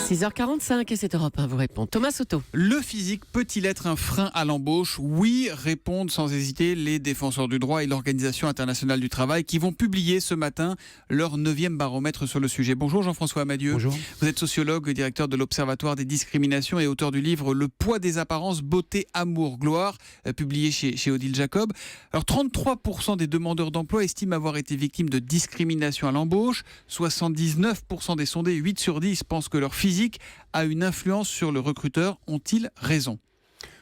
6h45 et c'est Europe 1 vous répond. Thomas Soto. Le physique peut-il être un frein à l'embauche ? Oui, répondent sans hésiter les défenseurs du droit et l'Organisation internationale du travail qui vont publier ce matin leur 9e baromètre sur le sujet. Bonjour Jean-François Amadieu. Bonjour. Vous êtes sociologue, directeur de l'Observatoire des discriminations et auteur du livre Le poids des apparences, beauté, amour, gloire, publié chez Odile Jacob. Alors 33% des demandeurs d'emploi estiment avoir été victimes de discrimination à l'embauche. 79% des sondés, 8 sur 10, pensent que leur physique a une influence sur le recruteur. Ont-ils raison ?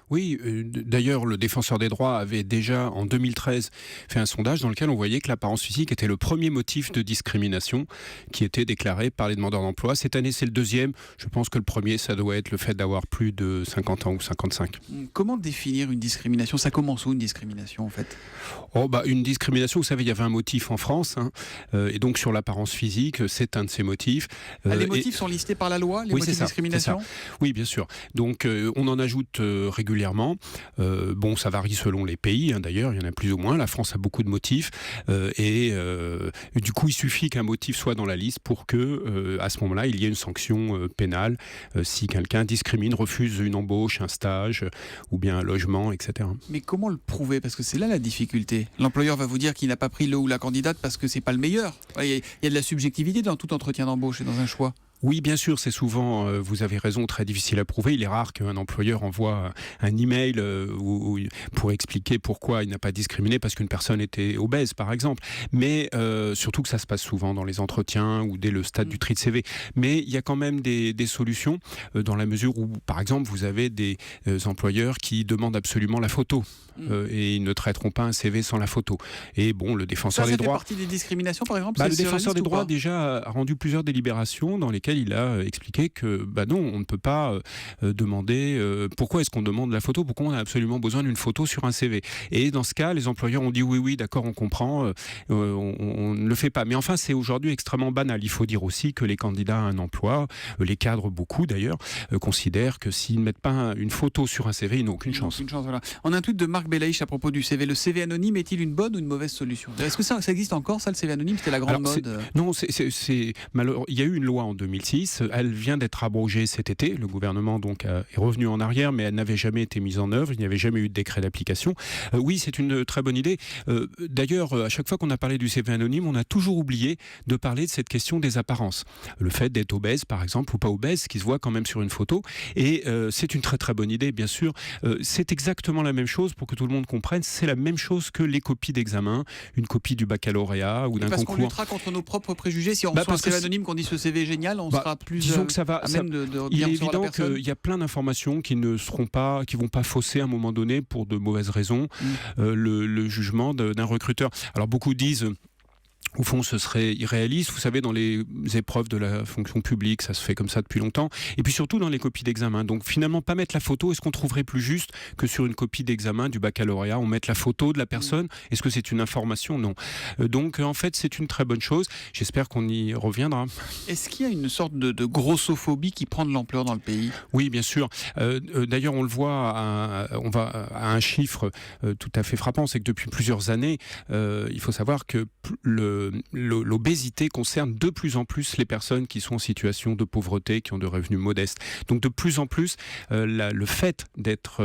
Oui, d'ailleurs, le défenseur des droits avait déjà, en 2013, fait un sondage dans lequel on voyait que l'apparence physique était le premier motif de discrimination qui était déclaré par les demandeurs d'emploi. Cette année, c'est le deuxième. Je pense que le premier, ça doit être le fait d'avoir plus de 50 ans ou 55. Comment définir une discrimination ? Ça commence où, une discrimination, en fait ? Une discrimination, vous savez, il y avait un motif en France, et donc sur l'apparence physique, c'est un de ces motifs. Les motifs sont listés par la loi, les motifs de discrimination ? Oui, bien sûr. Donc, on en ajoute régulièrement. Ça varie selon les pays, d'ailleurs, il y en a plus ou moins. La France a beaucoup de motifs, et du coup, il suffit qu'un motif soit dans la liste pour que, à ce moment-là, il y ait une sanction pénale si quelqu'un discrimine, refuse une embauche, un stage, ou bien un logement, etc. Mais comment le prouver ? Parce que c'est là la difficulté. L'employeur va vous dire qu'il n'a pas pris le ou la candidate parce que c'est pas le meilleur. Il y a de la subjectivité dans tout entretien d'embauche et dans un choix. Oui, bien sûr, c'est souvent, vous avez raison, très difficile à prouver. Il est rare qu'un employeur envoie un email pour expliquer pourquoi il n'a pas discriminé parce qu'une personne était obèse, par exemple. Mais surtout que ça se passe souvent dans les entretiens ou dès le stade du tri de CV. Mais il y a quand même des solutions dans la mesure où, par exemple, vous avez des employeurs qui demandent absolument la photo. Et ils ne traiteront pas un CV sans la photo. Et bon, le défenseur des droits... Ça fait partie des discriminations, par exemple ? Le défenseur des droits déjà a rendu plusieurs délibérations dans lesquelles il a expliqué que non, on ne peut pas demander pourquoi est-ce qu'on demande la photo, pourquoi on a absolument besoin d'une photo sur un CV. Et dans ce cas, les employeurs ont dit oui, d'accord, on comprend, on ne le fait pas. Mais enfin, c'est aujourd'hui extrêmement banal. Il faut dire aussi que les candidats à un emploi, les cadres beaucoup d'ailleurs, considèrent que s'ils ne mettent pas une photo sur un CV, ils n'ont aucune chance. Voilà. On a un tweet de Marc Belaïch à propos du CV. Le CV anonyme est-il une bonne ou une mauvaise solution ? Est-ce que ça existe encore, ça, le CV anonyme ? C'était la grande mode. Non, il y a eu une loi en 2006. Elle vient d'être abrogée cet été. Le gouvernement donc est revenu en arrière, mais elle n'avait jamais été mise en œuvre. Il n'y avait jamais eu de décret d'application. Oui, c'est une très bonne idée. D'ailleurs, à chaque fois qu'on a parlé du CV anonyme, on a toujours oublié de parler de cette question des apparences. Le fait d'être obèse, par exemple, ou pas obèse, qui se voit quand même sur une photo. Et c'est une très très bonne idée, bien sûr. C'est exactement la même chose pour que tout le monde comprenne. C'est la même chose que les copies d'examen, une copie du baccalauréat ou d'un concours. Parce qu'on luttera contre nos propres préjugés. Si on reçoit un CV anonyme, qu'on dit ce CV est génial, on sera plus disons que ça va, à même de il dire est sur la évident personne. qu'il y a plein d'informations qui vont pas fausser à un moment donné pour de mauvaises raisons le jugement d'un recruteur. Alors beaucoup disent au fond, ce serait irréaliste. Vous savez, dans les épreuves de la fonction publique, ça se fait comme ça depuis longtemps. Et puis surtout dans les copies d'examen. Donc finalement, pas mettre la photo, est-ce qu'on trouverait plus juste que sur une copie d'examen du baccalauréat, on mette la photo de la personne ? Est-ce que c'est une information ? Non. Donc en fait, c'est une très bonne chose. J'espère qu'on y reviendra. Est-ce qu'il y a une sorte de grossophobie qui prend de l'ampleur dans le pays ? Oui, bien sûr. D'ailleurs, on le voit, on va à un chiffre tout à fait frappant, c'est que depuis plusieurs années, il faut savoir que l'obésité concerne de plus en plus les personnes qui sont en situation de pauvreté, qui ont de revenus modestes. Donc de plus en plus, le fait d'être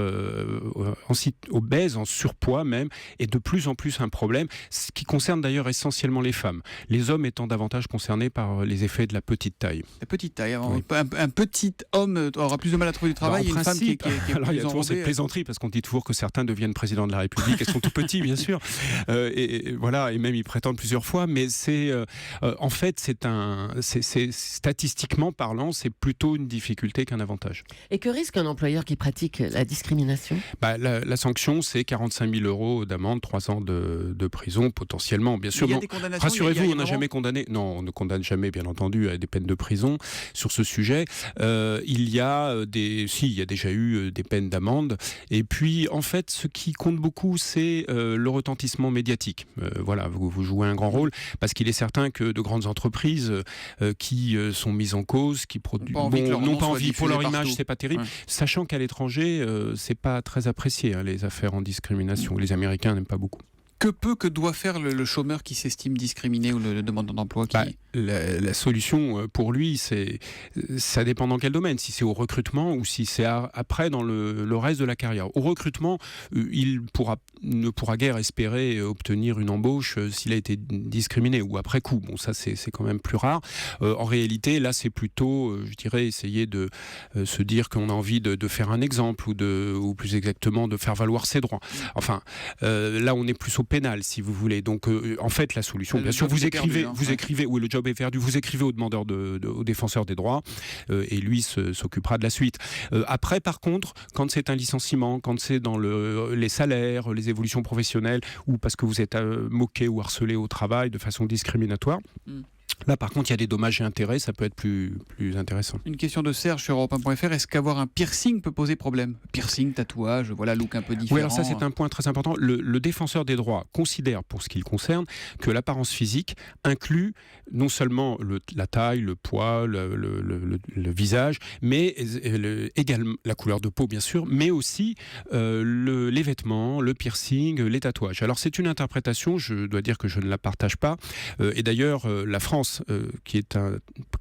obèse, en surpoids même, est de plus en plus un problème, ce qui concerne d'ailleurs essentiellement les femmes. Les hommes étant davantage concernés par les effets de la petite taille. La petite taille. Oui. Un petit homme aura plus de mal à trouver du travail. En principe, femme qui est alors il y a plus toujours cette enrobée. plaisanterie parce qu'on dit toujours que certains deviennent président de la République et sont tout petits, bien sûr. Et voilà, et même ils prétendent plusieurs fois. Mais c'est en fait, c'est statistiquement parlant, c'est plutôt une difficulté qu'un avantage. Et que risque un employeur qui pratique la discrimination ? La sanction, c'est 45 000 € d'amende, 3 ans de prison potentiellement. Bien sûr, il y a des condamnations, rassurez-vous, on n'a jamais condamné. Non, on ne condamne jamais, bien entendu, à des peines de prison sur ce sujet. Il y a déjà eu des peines d'amende. Et puis, en fait, ce qui compte beaucoup, c'est le retentissement médiatique. Voilà, vous jouez un grand rôle parce qu'il est certain que de grandes entreprises qui sont mises en cause, qui n'ont pas envie pour leur image, c'est pas terrible. Ouais. Sachant qu'à l'étranger, c'est pas très apprécié, les affaires en discrimination. Les Américains n'aiment pas beaucoup. Que doit faire le chômeur qui s'estime discriminé ou le demandeur d'emploi qui... la solution pour lui, ça dépend dans quel domaine, si c'est au recrutement ou si c'est après dans le reste de la carrière. Au recrutement, il ne pourra guère espérer obtenir une embauche s'il a été discriminé ou après coup. Bon, ça c'est quand même plus rare. En réalité, là c'est plutôt, je dirais, essayer de se dire qu'on a envie de faire un exemple ou plus exactement de faire valoir ses droits. Enfin, là on est plus au pénal si vous voulez. Donc en fait la solution, bien sûr, vous écrivez, oui, le job est perdu, vous écrivez au demandeur au défenseur des droits et lui s'occupera de la suite. Après par contre, quand c'est un licenciement, quand c'est dans les salaires, les évolutions professionnelles ou parce que vous êtes moqué ou harcelé au travail de façon discriminatoire, là, par contre, il y a des dommages et intérêts, ça peut être plus intéressant. Une question de Serge sur Europe1.fr, est-ce qu'avoir un piercing peut poser problème ? Piercing, tatouage, voilà, look un peu différent. Oui, alors ça, c'est un point très important. Le défenseur des droits considère, pour ce qui le concerne, que l'apparence physique inclut non seulement la taille, le poids, le visage, mais également la couleur de peau, bien sûr, mais aussi les vêtements, le piercing, les tatouages. Alors, c'est une interprétation, je dois dire que je ne la partage pas. Et d'ailleurs, la France, qui est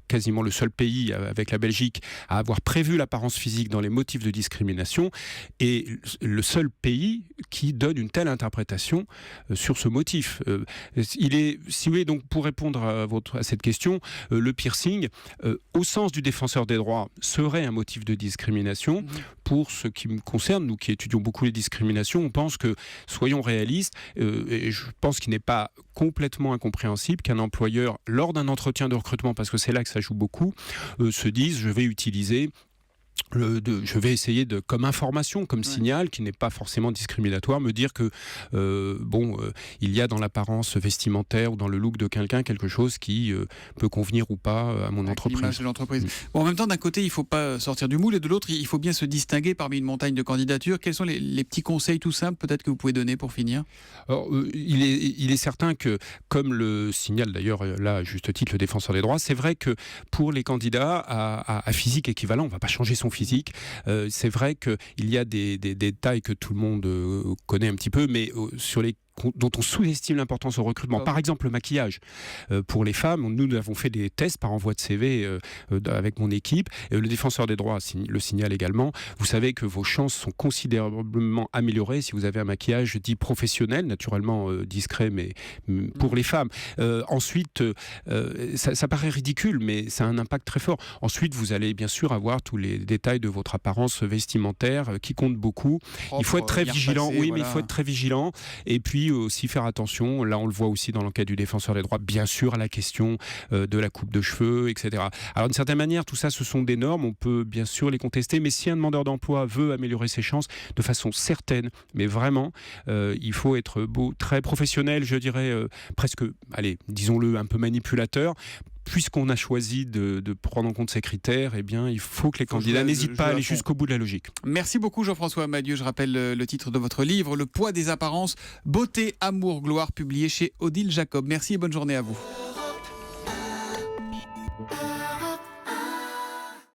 quasiment le seul pays avec la Belgique à avoir prévu l'apparence physique dans les motifs de discrimination, est le seul pays qui donne une telle interprétation sur ce motif. Si vous voulez, donc pour répondre à cette question, le piercing, au sens du défenseur des droits, serait un motif de discrimination. Pour ce qui me concerne, nous qui étudions beaucoup les discriminations, on pense que, soyons réalistes, et je pense qu'il n'est pas complètement incompréhensible qu'un employeur, lors d'un entretien de recrutement, parce que c'est là que ça joue beaucoup, se dise je vais utiliser je vais essayer comme information, comme signal, qui n'est pas forcément discriminatoire, me dire que il y a dans l'apparence vestimentaire ou dans le look de quelqu'un quelque chose qui peut convenir ou pas à mon entreprise. L'image de l'entreprise. Bon, en même temps, d'un côté, il ne faut pas sortir du moule et de l'autre, il faut bien se distinguer parmi une montagne de candidatures. Quels sont les petits conseils tout simples peut-être que vous pouvez donner pour finir ? Alors, il est certain que, comme le signale d'ailleurs là à juste titre le défenseur des droits, c'est vrai que pour les candidats à physique équivalent, on ne va pas changer son physique. C'est vrai qu'il y a des détails que tout le monde connaît un petit peu, mais dont on sous-estime l'importance au recrutement. Par exemple, le maquillage. Pour les femmes, nous avons fait des tests par envoi de CV avec mon équipe. Le défenseur des droits le signale également. Vous savez que vos chances sont considérablement améliorées si vous avez un maquillage dit professionnel, naturellement discret, mais pour les femmes. Ensuite, ça paraît ridicule, mais ça a un impact très fort. Ensuite, vous allez bien sûr avoir tous les détails de votre apparence vestimentaire qui comptent beaucoup. Il faut être très vigilant. Oui, mais il faut être très vigilant. Et puis aussi faire attention, là on le voit aussi dans l'enquête du défenseur des droits, bien sûr à la question de la coupe de cheveux, etc. Alors d'une certaine manière, tout ça ce sont des normes, on peut bien sûr les contester, mais si un demandeur d'emploi veut améliorer ses chances de façon certaine, mais vraiment, il faut être très professionnel, je dirais presque, allez, disons-le, un peu manipulateur. Puisqu'on a choisi de prendre en compte ces critères, eh bien, il faut que les candidats n'hésitent pas à aller jusqu'au bout de la logique. Merci beaucoup Jean-François Amadieu. Je rappelle le titre de votre livre, Le poids des apparences, beauté, amour, gloire, publié chez Odile Jacob. Merci et bonne journée à vous.